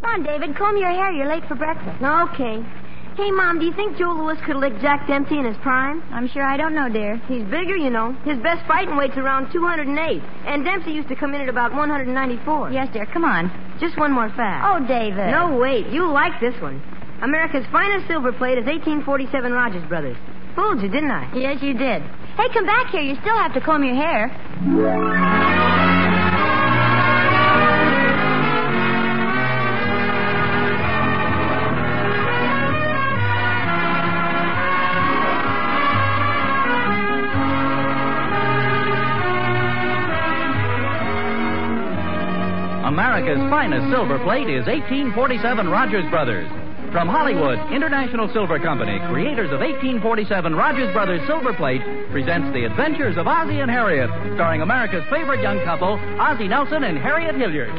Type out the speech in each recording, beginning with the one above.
Come on, David, comb your hair. You're late for breakfast. Okay. Hey, Mom, do you think Joe Louis could lick Jack Dempsey in his prime? I'm sure I don't know, dear. He's bigger, you know. His best fighting weight's around 208, and Dempsey used to come in at about 194. Yes, dear, come on. Just one more fact. Oh, David. No, wait. You'll like this one. America's finest silver plate is 1847 Rogers Brothers. Fooled you, didn't I? Yes, you did. Hey, come back here. You still have to comb your hair. America's finest silver plate is 1847 Rogers Brothers. From Hollywood, International Silver Company, creators of 1847 Rogers Brothers Silver Plate, presents The Adventures of Ozzie and Harriet, starring America's favorite young couple, Ozzie Nelson and Harriet Hilliard.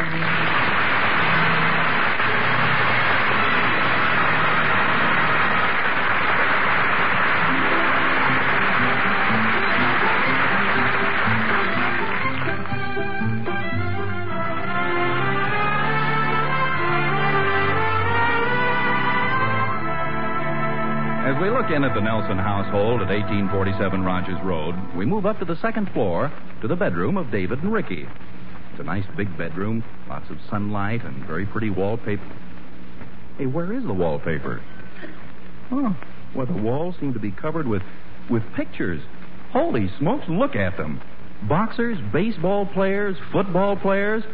As we look in at the Nelson household at 1847 Rogers Road, we move up to the second floor to the bedroom of David and Ricky. It's a nice big bedroom, lots of sunlight and very pretty wallpaper. Hey, where is the wallpaper? Oh, well, the walls seem to be covered with pictures. Holy smokes, look at them. Boxers, baseball players, football players.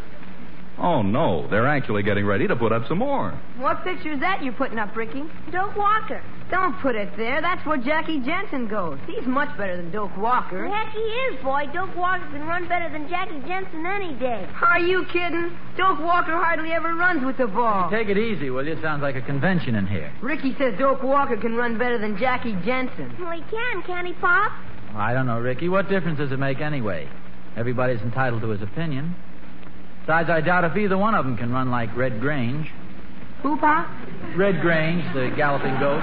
Oh, no, they're actually getting ready to put up some more. What picture's that you're putting up, Ricky? Doak Walker. Don't put it there. That's where Jackie Jensen goes. He's much better than Doak Walker. Heck, he is, boy. Doak Walker can run better than Jackie Jensen any day. Are you kidding? Doak Walker hardly ever runs with the ball. Take it easy, will you? Sounds like a convention in here. Ricky says Doak Walker can run better than Jackie Jensen. Well, he can't he, Pop? I don't know, Ricky. What difference does it make anyway? Everybody's entitled to his opinion. Besides, I doubt if either one of them can run like Red Grange. Who, Pop? Red Grange, the galloping goat.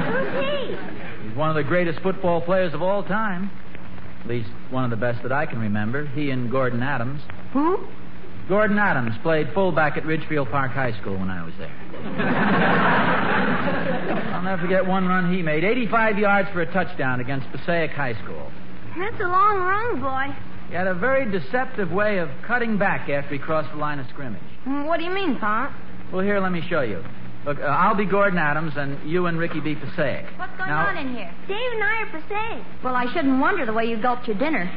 Who's he? He's one of the greatest football players of all time. At least one of the best that I can remember. He and Gordon Adams. Who? Gordon Adams played fullback at Ridgefield Park High School when I was there. I'll never forget one run he made. 85 yards for a touchdown against Passaic High School. That's a long run, boy. He had a very deceptive way of cutting back after he crossed the line of scrimmage. What do you mean, Pop? Well, here, let me show you. Look, I'll be Gordon Adams, and you and Ricky be Passaic. What's going on in here? Dave and I are Passaic. Well, I shouldn't wonder the way you gulped your dinner.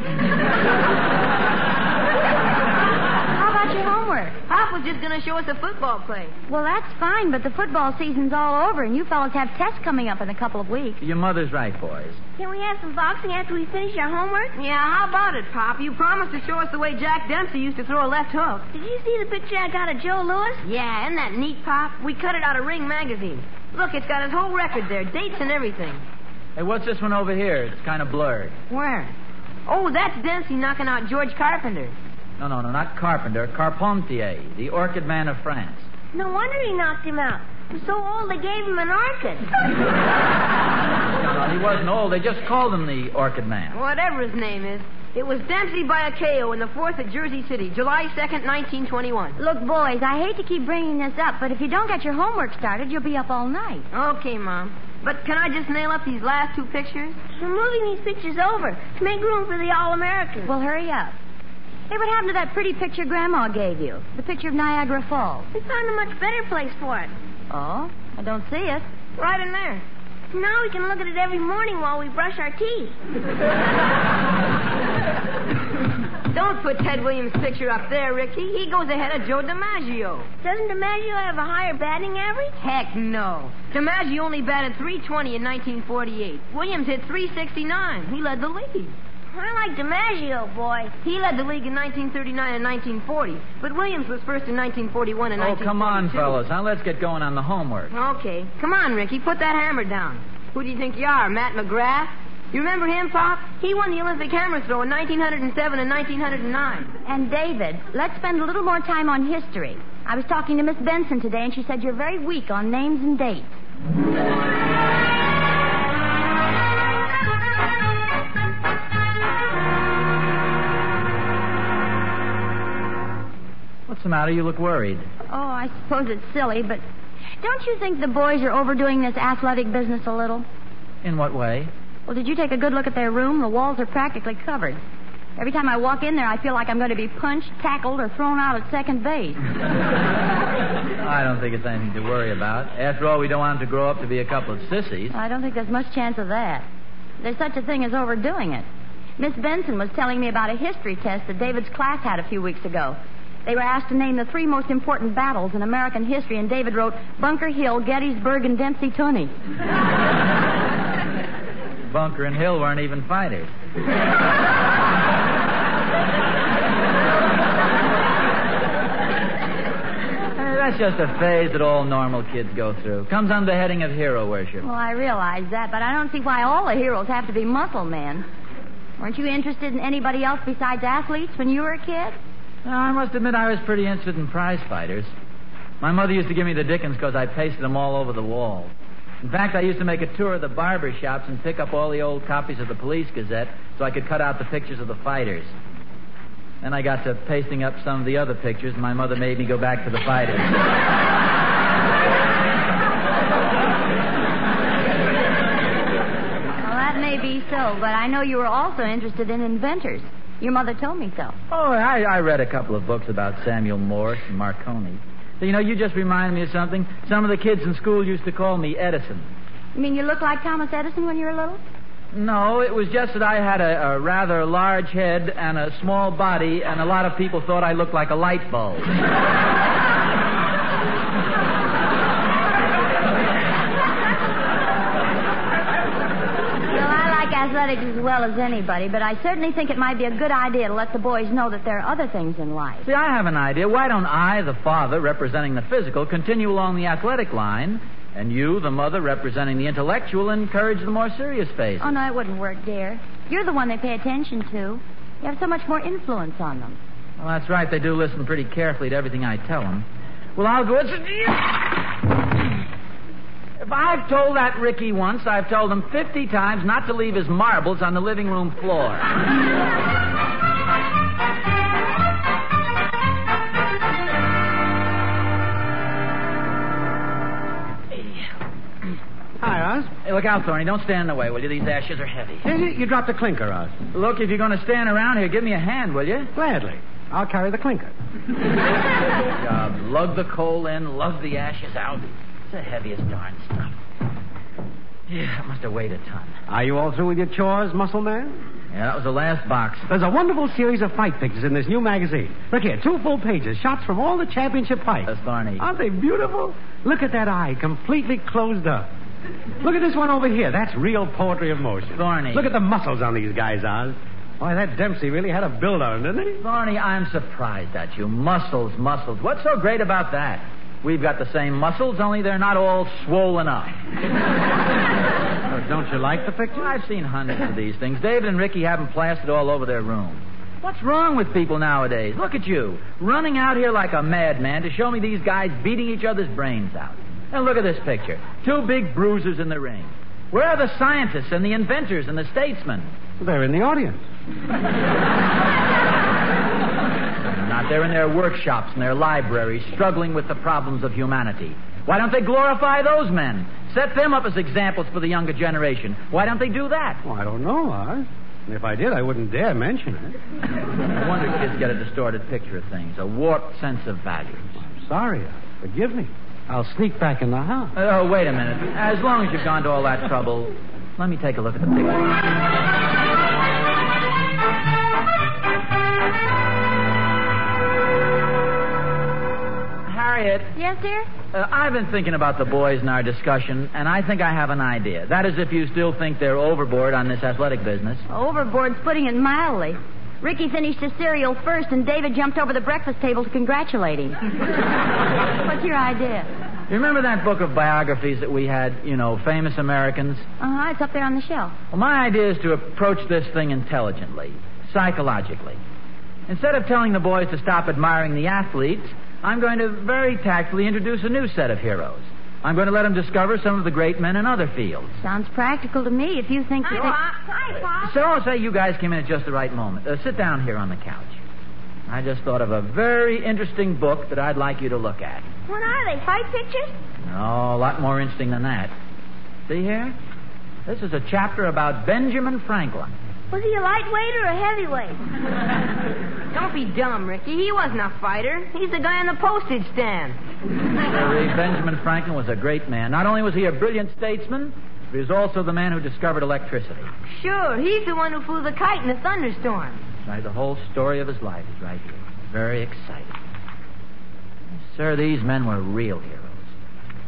How about your homework? Pop was just going to show us a football play. Well, that's fine, but the football season's all over, and you fellas have tests coming up in a couple of weeks. Your mother's right, boys. Can we have some boxing after we finish our homework? Yeah, how about it, Pop? You promised to show us the way Jack Dempsey used to throw a left hook. Did you see the picture I got of Joe Louis? Yeah, isn't that neat, Pop? We cut it out of Ring magazine. Look, it's got his whole record there, dates and everything. Hey, what's this one over here? It's kind of blurred. Where? Oh, that's Dempsey knocking out George Carpenter. No, not Carpenter. Carpentier, the Orchid Man of France. No wonder he knocked him out. He was so old they gave him an orchid. No, he wasn't old. They just called him the Orchid Man. Whatever his name is. It was Dempsey by a KO in the 4th at Jersey City, July 2nd, 1921. Look, boys, I hate to keep bringing this up, but if you don't get your homework started, you'll be up all night. Okay, Mom. But can I just nail up these last two pictures? We're moving these pictures over to make room for the All-Americans. Well, hurry up. Hey, what happened to that pretty picture Grandma gave you? The picture of Niagara Falls. We found a much better place for it. Oh? I don't see it. Right in there. Now we can look at it every morning while we brush our teeth. Don't put Ted Williams' picture up there, Ricky. He goes ahead of Joe DiMaggio. Doesn't DiMaggio have a higher batting average? Heck no. DiMaggio only batted .320 in 1948. Williams hit .369. He led the league. I like DiMaggio, boy. He led the league in 1939 and 1940, but Williams was first in 1941 and 1942. Oh, come on, fellas. Now let's get going on the homework. Okay. Come on, Ricky. Put that hammer down. Who do you think you are, Matt McGrath? You remember him, Pop? He won the Olympic hammer throw in 1907 and 1909. And David, let's spend a little more time on history. I was talking to Miss Benson today, and she said you're very weak on names and dates. What's What's the matter? You look worried. Oh, I suppose it's silly, but don't you think the boys are overdoing this athletic business a little? In what way? Well, did you take a good look at their room? The walls are practically covered. Every time I walk in there, I feel like I'm going to be punched, tackled, or thrown out at second base. I don't think it's anything to worry about. After all, we don't want them to grow up to be a couple of sissies. I don't think there's much chance of that. There's such a thing as overdoing it. Miss Benson was telling me about a history test that David's class had a few weeks ago. They were asked to name the 3 most important battles in American history, and David wrote Bunker Hill, Gettysburg, and Dempsey Tunney. Bunker and Hill weren't even fighters. That's just a phase that all normal kids go through. Comes under the heading of hero worship. Well, I realize that, but I don't see why all the heroes have to be muscle men. Weren't you interested in anybody else besides athletes when you were a kid? No, I must admit I was pretty interested in prize fighters. My mother used to give me the Dickens because I pasted them all over the wall. In fact, I used to make a tour of the barber shops and pick up all the old copies of the Police Gazette so I could cut out the pictures of the fighters. Then I got to pasting up some of the other pictures, and my mother made me go back to the fighters. Well, that may be so, but I know you were also interested in inventors. Your mother told me so. Oh, I read a couple of books about Samuel Morse and Marconi. So, you just reminded me of something. Some of the kids in school used to call me Edison. You mean you looked like Thomas Edison when you were little? No, it was just that I had a rather large head and a small body, and a lot of people thought I looked like a light bulb. Well, I like athletics as well as anybody, but I certainly think it might be a good idea to let the boys know that there are other things in life. See, I have an idea. Why don't I, the father, representing the physical, continue along the athletic line, and you, the mother, representing the intellectual, encourage the more serious phase? Oh, no, it wouldn't work, dear. You're the one they pay attention to. You have so much more influence on them. Well, that's right. They do listen pretty carefully to everything I tell them. Well, I'll go... If I've told that Ricky once, I've told him 50 times not to leave his marbles on the living room floor. Hi, Oz. Hey, look out, Thorny. Don't stand in the way, will you? These ashes are heavy. You dropped the clinker, Oz. Look, if you're going to stand around here, give me a hand, will you? Gladly. I'll carry the clinker. Good job. Lug the coal in, lug the ashes out. It's the heaviest darn stuff. Yeah, it must have weighed a ton. Are you all through with your chores, muscle man? Yeah, that was the last box. There's a wonderful series of fight pictures in this new magazine. Look here, 2 full pages, shots from all the championship fights. Thorny. Aren't they beautiful? Look at that eye, completely closed up. Look at this one over here. That's real poetry of motion. Thorny. Look at the muscles on these guys, Oz. Why, that Dempsey really had a build on him, didn't he? Thorny, I'm surprised at you. Muscles. What's so great about that? We've got the same muscles, only they're not all swollen up. Don't you like the picture? Well, I've seen hundreds of these things. David and Ricky have them plastered all over their room. What's wrong with people nowadays? Look at you, running out here like a madman to show me these guys beating each other's brains out. And look at this picture. 2 big bruisers in the ring. Where are the scientists and the inventors and the statesmen? They're in the audience. Not. They're in their workshops and their libraries, struggling with the problems of humanity. Why don't they glorify those men? Set them up as examples for the younger generation. Why don't they do that? Well, I don't know, Oz. And if I did, I wouldn't dare mention it. No wonder kids get a distorted picture of things, a warped sense of values. I'm sorry, Oz. Forgive me. I'll sneak back in the house. Oh, wait a minute. As long as you've gone to all that trouble, let me take a look at the picture. Harriet. Yes, dear? I've been thinking about the boys in our discussion, and I think I have an idea. That is, if you still think they're overboard on this athletic business. Overboard's putting it mildly. Ricky finished his cereal first, and David jumped over the breakfast table to congratulate him. What's your idea? You remember that book of biographies that we had, famous Americans? Uh-huh, it's up there on the shelf. Well, my idea is to approach this thing intelligently, psychologically. Instead of telling the boys to stop admiring the athletes, I'm going to very tactfully introduce a new set of heroes. I'm going to let them discover some of the great men in other fields. Sounds practical to me if you think... Hi, Pop. So I'll say you guys came in at just the right moment. Sit down here on the couch. I just thought of a very interesting book that I'd like you to look at. What are they, fight pictures? No, a lot more interesting than that. See here? This is a chapter about Benjamin Franklin. Was he a lightweight or a heavyweight? Don't be dumb, Ricky. He wasn't a fighter. He's the guy on the postage stand. Benjamin Franklin was a great man. Not only was he a brilliant statesman, but he was also the man who discovered electricity. Sure, he's the one who flew the kite in the thunderstorm. Right, the whole story of his life is right here. Very exciting. Sir, these men were real heroes.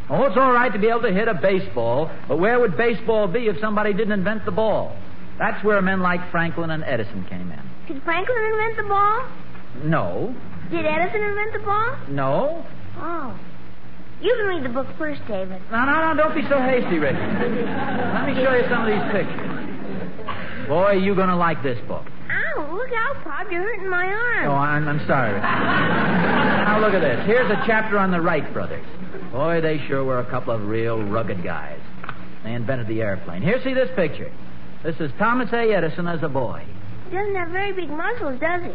Oh, it's all right to be able to hit a baseball, but where would baseball be if somebody didn't invent the ball? That's where men like Franklin and Edison came in. Did Franklin invent the ball? No. Did Edison invent the ball? No. Oh. You can read the book first, David. No, don't be so hasty, Ricky. Let me show you some of these pictures. Boy, you're going to like this book. Ow, look out, Pop. You're hurting my arm. Oh, I'm sorry, Ricky. Now, look at this. Here's a chapter on the Wright brothers. Boy, they sure were a couple of real rugged guys. They invented the airplane. Here, see this picture. This is Thomas A. Edison as a boy. He doesn't have very big muscles, does he?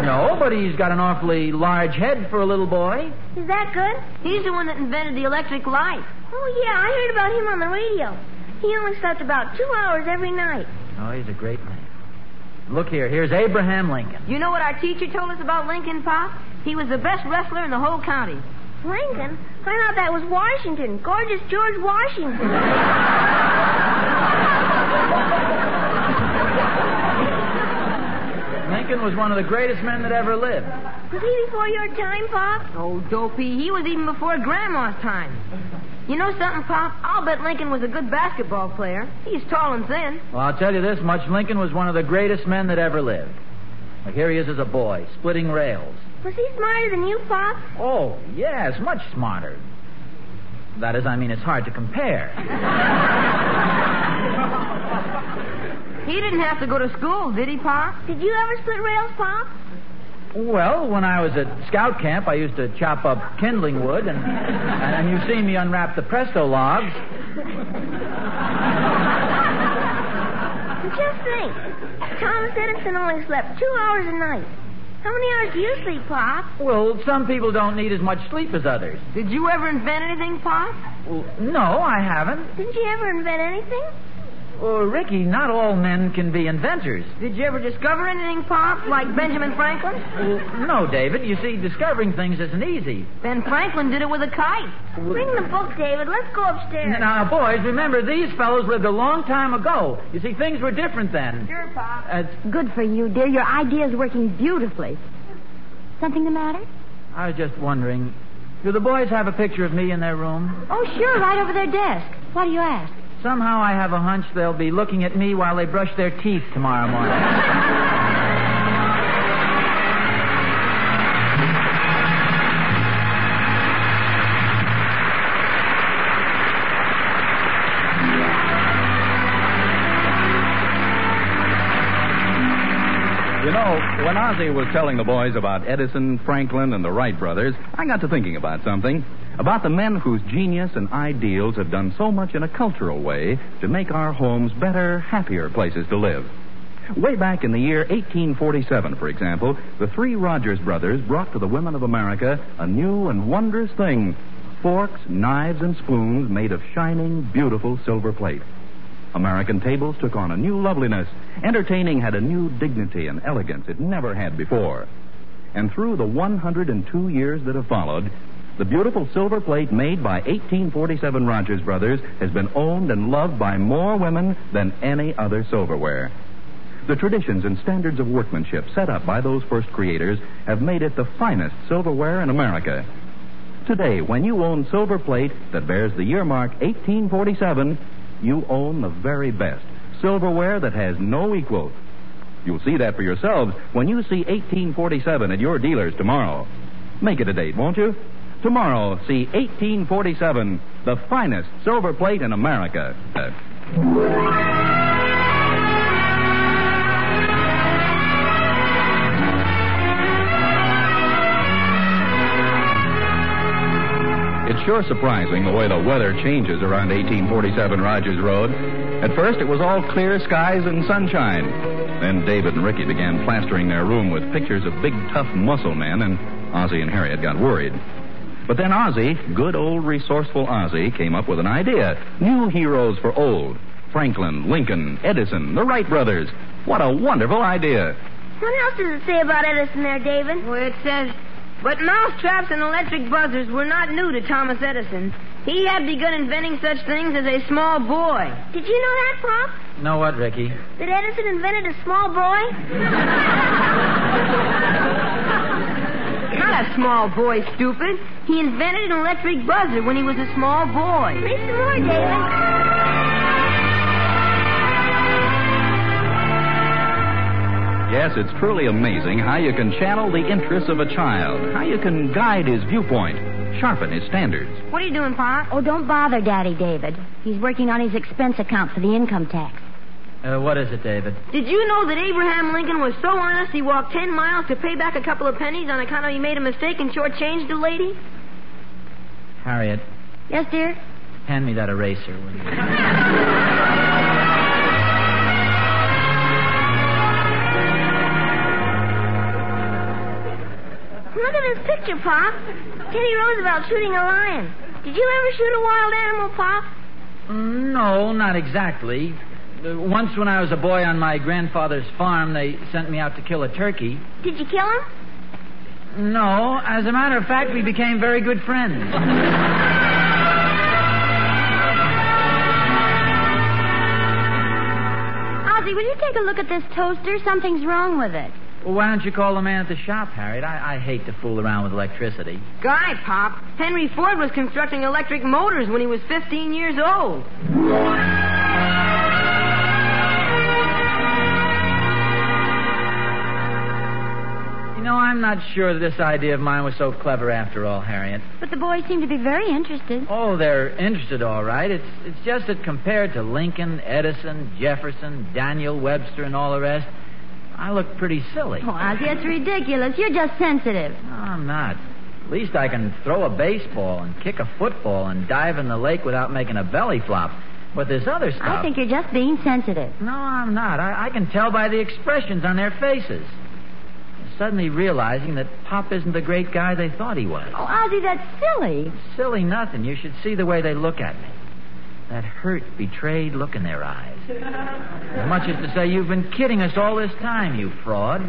No, but he's got an awfully large head for a little boy. Is that good? He's the one that invented the electric light. Oh, yeah, I heard about him on the radio. He only slept about 2 hours every night. Oh, he's a great man. Look here. Here's Abraham Lincoln. You know what our teacher told us about Lincoln, Pop? He was the best wrestler in the whole county. Lincoln? I thought that was Washington. Gorgeous George Washington. Lincoln was one of the greatest men that ever lived. Was he before your time, Pop? Oh, dopey. He was even before Grandma's time. You know something, Pop? I'll bet Lincoln was a good basketball player. He's tall and thin. Well, I'll tell you this much. Lincoln was one of the greatest men that ever lived. Like, here he is as a boy, splitting rails. Was he smarter than you, Pop? Oh, yes, much smarter. That is, I mean, it's hard to compare. He didn't have to go to school, did he, Pop? Did you ever split rails, Pop? Well, when I was at scout camp, I used to chop up kindling wood, and you've seen me unwrap the Presto logs. Just think. Thomas Edison only slept 2 hours a night. How many hours do you sleep, Pop? Well, some people don't need as much sleep as others. Did you ever invent anything, Pop? Well, no, I haven't. Didn't you ever invent anything? Well, Ricky, not all men can be inventors. Did you ever discover anything, Pop, like Benjamin Franklin? Well, no, David. You see, discovering things isn't easy. Ben Franklin did it with a kite. Bring the book, David. Let's go upstairs. Now, boys, remember, these fellows lived a long time ago. You see, things were different then. Sure, Pop. Good for you, dear. Your idea's working beautifully. Something the matter? I was just wondering, do the boys have a picture of me in their room? Oh, sure, right over their desk. Why do you ask? Somehow I have a hunch they'll be looking at me while they brush their teeth tomorrow morning. You know, when Ozzie was telling the boys about Edison, Franklin, and the Wright brothers, I got to thinking about something. About the men whose genius and ideals have done so much in a cultural way to make our homes better, happier places to live. Way back in the year 1847, for example, the three Rogers brothers brought to the women of America a new and wondrous thing: forks, knives, and spoons made of shining, beautiful silver plate. American tables took on a new loveliness. Entertaining had a new dignity and elegance it never had before. And through the 102 years that have followed, the beautiful silver plate made by 1847 Rogers Brothers has been owned and loved by more women than any other silverware. The traditions and standards of workmanship set up by those first creators have made it the finest silverware in America. Today, when you own silver plate that bears the year mark 1847, you own the very best silverware that has no equal. You'll see that for yourselves when you see 1847 at your dealers tomorrow. Make it a date, won't you? Tomorrow, see 1847, the finest silver plate in America. It's sure surprising the way the weather changes around 1847 Rogers Road. At first, it was all clear skies and sunshine. Then David and Ricky began plastering their room with pictures of big, tough muscle men, and Ozzie and Harriet got worried. But then Ozzie, good old resourceful Ozzie, came up with an idea. New heroes for old. Franklin, Lincoln, Edison, the Wright brothers. What a wonderful idea. What else does it say about Edison there, David? Well, it says, but mousetraps and electric buzzers were not new to Thomas Edison. He had begun inventing such things as a small boy. Did you know that, Pop? Know what, Ricky? That Edison invented a small boy? Not a small boy, stupid. He invented an electric buzzer when he was a small boy. Read some more, David. Yes, it's truly amazing how you can channel the interests of a child, how you can guide his viewpoint, sharpen his standards. What are you doing, Pop? Oh, don't bother Daddy, David. He's working on his expense account for the income tax. What is it, David? Did you know that Abraham Lincoln was so honest he walked 10 miles to pay back a couple of pennies on account of he made a mistake and shortchanged a lady? Harriet, Yes, dear? hand me that eraser, will you? Look at this picture, Pop. Teddy Roosevelt shooting a lion. Did you ever shoot a wild animal, Pop? No, not exactly. Once when I was a boy on my grandfather's farm, they sent me out to kill a turkey. Did you kill him? No, as a matter of fact, we became very good friends. Ozzie, will you take a look at this toaster? Something's wrong with it. Well, why don't you call the man at the shop, Harriet? I hate to fool around with electricity. Guy, Pop. Henry Ford was constructing electric motors when he was 15 years old. You know, I'm not sure that this idea of mine was so clever after all, Harriet. But the boys seem to be very interested. Oh, they're interested, all right. It's just that compared to Lincoln, Edison, Jefferson, Daniel Webster, and all the rest, I look pretty silly. Oh, Ozzie, it's ridiculous. You're just sensitive. No, I'm not. At least I can throw a baseball and kick a football and dive in the lake without making a belly flop. But this other stuff... I think you're just being sensitive. No, I'm not. I can tell by the expressions on their faces. Suddenly realizing that Pop isn't the great guy they thought he was. Oh, Ozzie, that's silly. Silly nothing. You should see the way they look at me. That hurt, betrayed look in their eyes. As much as to say, you've been kidding us all this time, you fraud.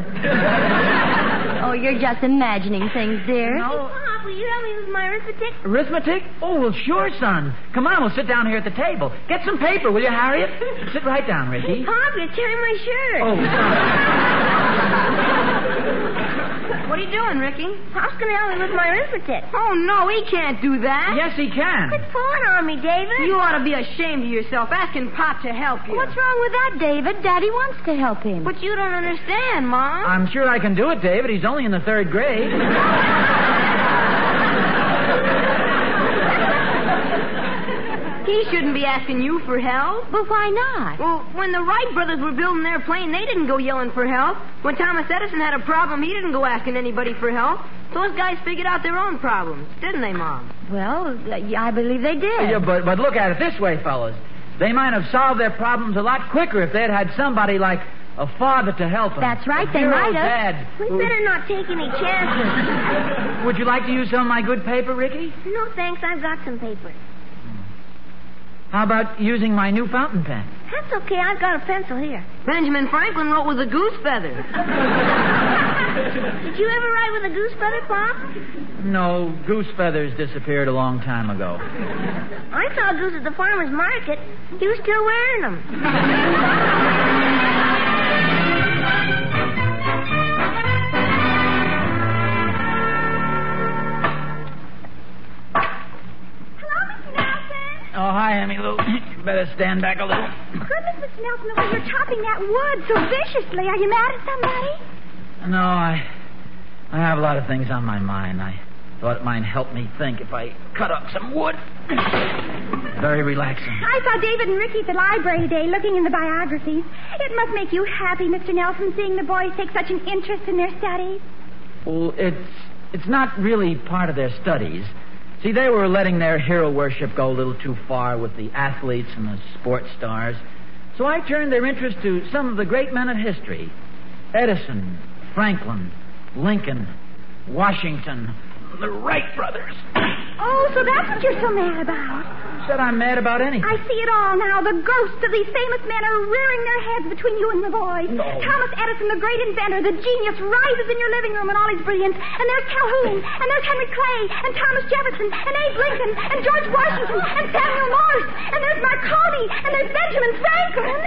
Oh, you're just imagining things, dear. No. Pop, will you help me with my arithmetic? Arithmetic? Oh, well, sure, son. Come on, we'll sit down here at the table. Get some paper, will you, Harriet? Sit right down, Ricky. Pop, you're tearing my shirt. Oh, What are you doing, Ricky? Pop's going to help me with my arithmetic. Oh, no, he can't do that. yes, he can. Quit pulling on me, David. You ought to be ashamed of yourself, asking Pop to help you. What's wrong with that, David? Daddy wants to help him. But you don't understand, Mom. I'm sure I can do it, David. He's only in the 3rd grade. He shouldn't be asking you for help. But why not? Well, when the Wright brothers were building their plane, they didn't go yelling for help. When Thomas Edison had a problem, he didn't go asking anybody for help. Those guys figured out their own problems, didn't they, Mom? Well, I believe they did. Yeah, but look at it this way, fellas. They might have solved their problems a lot quicker if they'd had somebody like a father to help them. That's right, A they dear might old have. Dad. We better not take any chances. Would you like to use some of my good paper, Ricky? No, thanks. I've got some paper. How about using my new fountain pen? That's okay. I've got a pencil here. Benjamin Franklin wrote with a goose feather. Did you ever ride with a goose feather, Pop? No, goose feathers disappeared a long time ago. I saw a goose at the farmer's market. He was still wearing them. Oh, hi, Emmy Lou. You better stand back a little. Goodness, Mr. Nelson, the way you're chopping that wood so viciously. Are you mad at somebody? No, I have a lot of things on my mind. I thought it might help me think if I cut up some wood. Very relaxing. I saw David and Ricky at the library today looking in the biographies. It must make you happy, Mr. Nelson, seeing the boys take such an interest in their studies. Well, it's not really part of their studies. See, they were letting their hero worship go a little too far with the athletes and the sports stars. So I turned their interest to some of the great men of history. Edison, Franklin, Lincoln, Washington, the Wright brothers. Oh, so that's what you're so mad about. Said I'm mad about anything. I see it all now. The ghosts of these famous men are rearing their heads between you and the boys. No. Thomas Edison, the great inventor, the genius, rises in your living room in all his brilliance. And there's Calhoun, and there's Henry Clay, and Thomas Jefferson, and Abe Lincoln, and George Washington, and Samuel Morse, and there's Marconi, and there's Benjamin Franklin.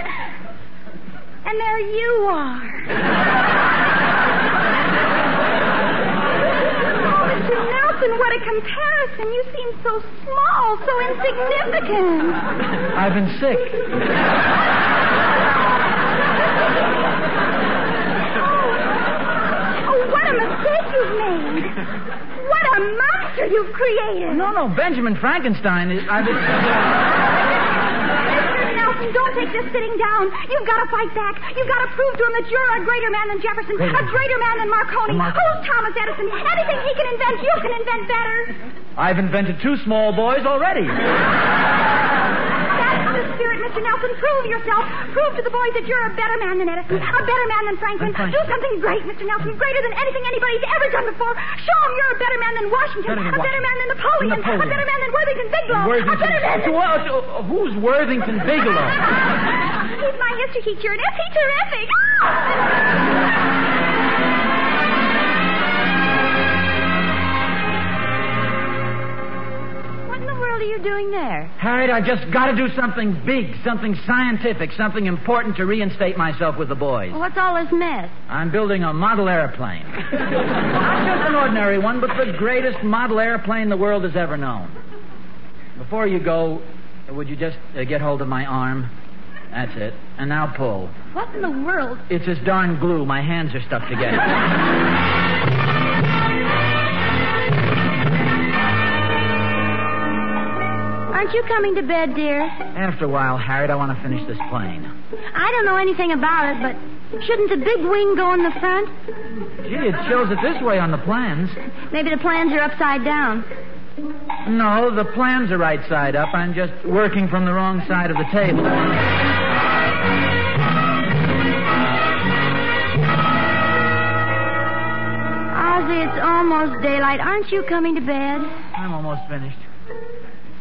And there you are. Mr. Nelson, what a comparison. You seem so small, so insignificant. I've been sick. Oh, what a mistake you've made. What a monster you've created. No, Benjamin Frankenstein is... Don't take this sitting down. You've got to fight back. You've got to prove to him that you're a greater man than Jefferson, a greater man than Marconi. Who's Thomas Edison? Anything he can invent, you can invent better. I've invented 2 small boys already. That's the spirit, Mr. Nelson. Prove yourself. Prove to the boys that you're a better man than Edison, a better man than Franklin. Do something great, Mr. Nelson, greater than anything anybody's ever done before. Show them you're a better man than Washington, a better man than Napoleon, a better man than Worthington Bigelow, a better man than... Who's Worthington Bigelow? He's my history teacher, and isn't he terrific? What in the world are you doing there? Harriet, I just got to do something big, something scientific, something important to reinstate myself with the boys. Well, what's all this mess? I'm building a model airplane. Not just an ordinary one, but the greatest model airplane the world has ever known. Before you go, would you just get hold of my arm? That's it. And now pull. What in the world? It's this darn glue. My hands are stuck together. Aren't you coming to bed, dear? After a while, Harriet, I want to finish this plane. I don't know anything about it, but shouldn't the big wing go in the front? Gee, it shows it this way on the plans. Maybe the plans are upside down. No, the plans are right side up. I'm just working from the wrong side of the table. Ozzie, it's almost daylight. Aren't you coming to bed? I'm almost finished.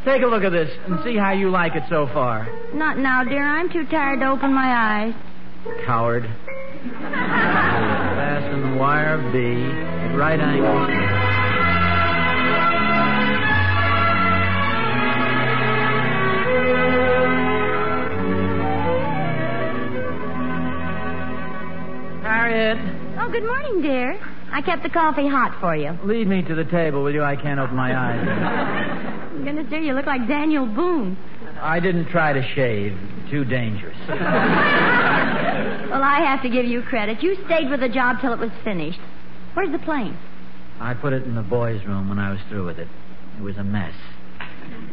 Take a look at this and see how you like it so far. Not now, dear. I'm too tired to open my eyes. Coward. Fasten wire B at right angles. Harriet. Oh, good morning, dear. I kept the coffee hot for you. Lead me to the table, will you? I can't open my eyes. Goodness, dear, you look like Daniel Boone. I didn't try to shave. Too dangerous. Well, I have to give you credit. You stayed with the job till it was finished. Where's the plane? I put it in the boys' room when I was through with it. It was a mess.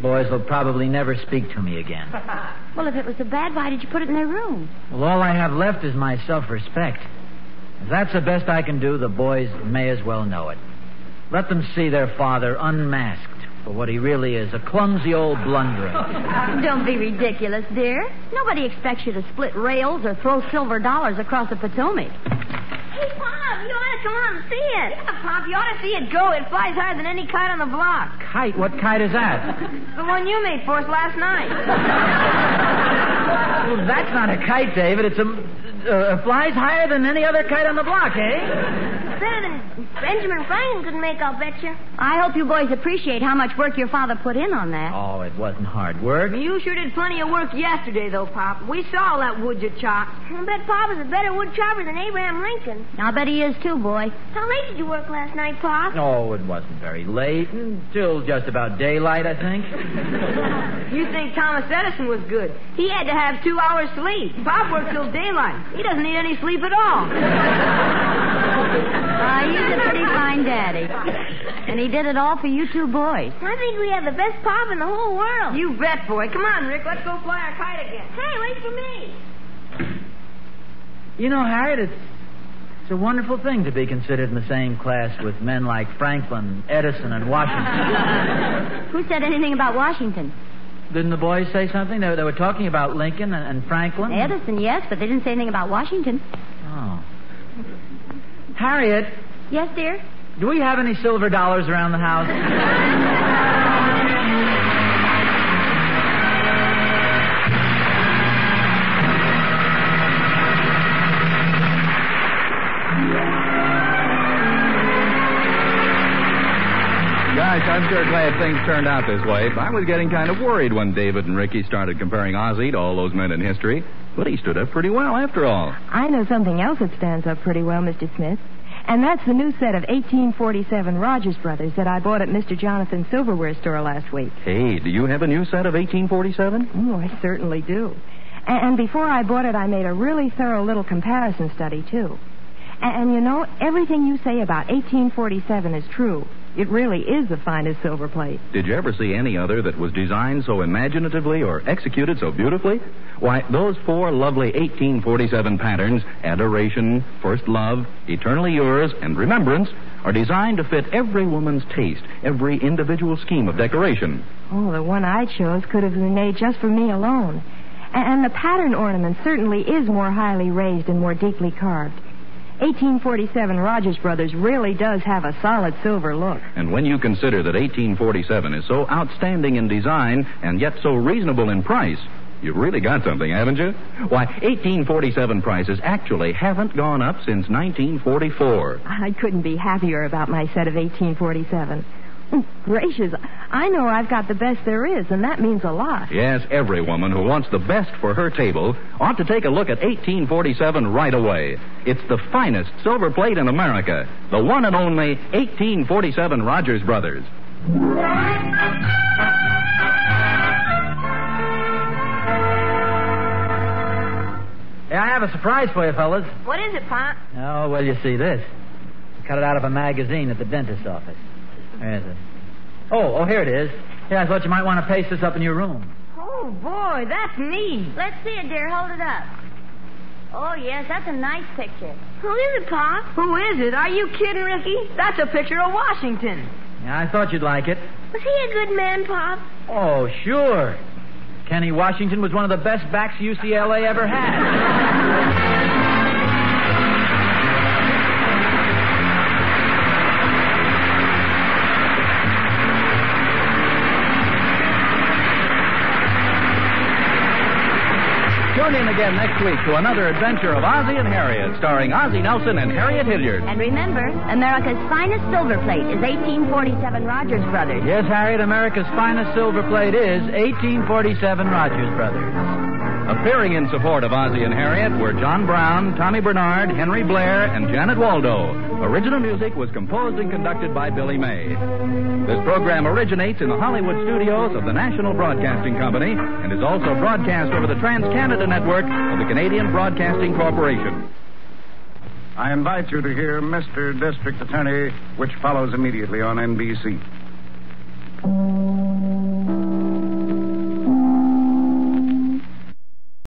Boys will probably never speak to me again. Well, if it was so bad, why did you put it in their room? Well, all I have left is my self-respect. If that's the best I can do, the boys may as well know it. Let them see their father unmasked for what he really is, a clumsy old blunderer. Don't be ridiculous, dear. Nobody expects you to split rails or throw silver dollars across the Potomac. Hey, Pop, you ought to come out and see it. Yeah, Pop, you ought to see it go. It flies higher than any kite on the block. Kite? What kite is that? The one you made for us last night. Well, that's not a kite, David. It's flies higher than any other kite on the block, eh? Better than Benjamin Franklin could make, I'll bet you. I hope you boys appreciate how much work your father put in on that. Oh, it wasn't hard work. You sure did plenty of work yesterday, though, Pop. We saw all that wood you chopped. I bet Pop is a better wood chopper than Abraham Lincoln. I'll bet he is, too, boy. How late did you work last night, Pop? Oh, it wasn't very late. Until just about daylight, I think. You think Thomas Edison was good. He had to have 2 hours sleep. Pop worked till daylight. He doesn't need any sleep at all. He's a pretty fine daddy. And he did it all for you 2 boys. I think we have the best Pop in the whole world. You bet, boy. Come on, Rick. Let's go fly our kite again. Hey, wait for me. You know, Harriet, it's It's a wonderful thing to be considered in the same class with men like Franklin, Edison, and Washington. Who said anything about Washington? Didn't the boys say something? They were talking about Lincoln and Franklin. Edison, yes, but they didn't say anything about Washington. Oh. Harriet. Yes, dear? Do we have any silver dollars around the house? Gosh, I'm sure glad things turned out this way. I was getting kind of worried when David and Ricky started comparing Ozzie to all those men in history. But he stood up pretty well after all. I know something else that stands up pretty well, Mr. Smith. And that's the new set of 1847 Rogers Brothers that I bought at Mr. Jonathan's silverware store last week. Hey, do you have a new set of 1847? Oh, I certainly do. And before I bought it, I made a really thorough little comparison study, too. And you know, everything you say about 1847 is true. It really is the finest silver plate. Did you ever see any other that was designed so imaginatively or executed so beautifully? Why, those 4 lovely 1847 patterns, Adoration, First Love, Eternally Yours, and Remembrance, are designed to fit every woman's taste, every individual scheme of decoration. Oh, the one I chose could have been made just for me alone. And the pattern ornament certainly is more highly raised and more deeply carved. 1847 Rogers Brothers really does have a solid silver look. And when you consider that 1847 is so outstanding in design and yet so reasonable in price, you've really got something, haven't you? Why, 1847 prices actually haven't gone up since 1944. I couldn't be happier about my set of 1847. Gracious, I know I've got the best there is, and that means a lot. Yes, every woman who wants the best for her table ought to take a look at 1847 right away. It's the finest silver plate in America, the one and only 1847 Rogers Brothers. Hey, I have a surprise for you, fellas. What is it, Pop? Oh, well, you see this. Cut it out of a magazine at the dentist's office. Where is it? Oh, here it is. Here, I thought you might want to paste this up in your room. Oh, boy, that's neat. Let's see it, dear. Hold it up. Oh, yes, that's a nice picture. Who is it, Pop? Who is it? Are you kidding, Ricky? That's a picture of Washington. Yeah, I thought you'd like it. Was he a good man, Pop? Oh, sure. Kenny Washington was one of the best backs UCLA ever had. Tune in again next week to another adventure of Ozzie and Harriet, starring Ozzie Nelson and Harriet Hilliard. And remember, America's finest silver plate is 1847 Rogers Brothers. Yes, Harriet, America's finest silver plate is 1847 Rogers Brothers. Appearing in support of Ozzie and Harriet were John Brown, Tommy Bernard, Henry Blair, and Janet Waldo. Original music was composed and conducted by Billy May. This program originates in the Hollywood studios of the National Broadcasting Company and is also broadcast over the Trans-Canada Network of the Canadian Broadcasting Corporation. I invite you to hear Mr. District Attorney, which follows immediately on NBC.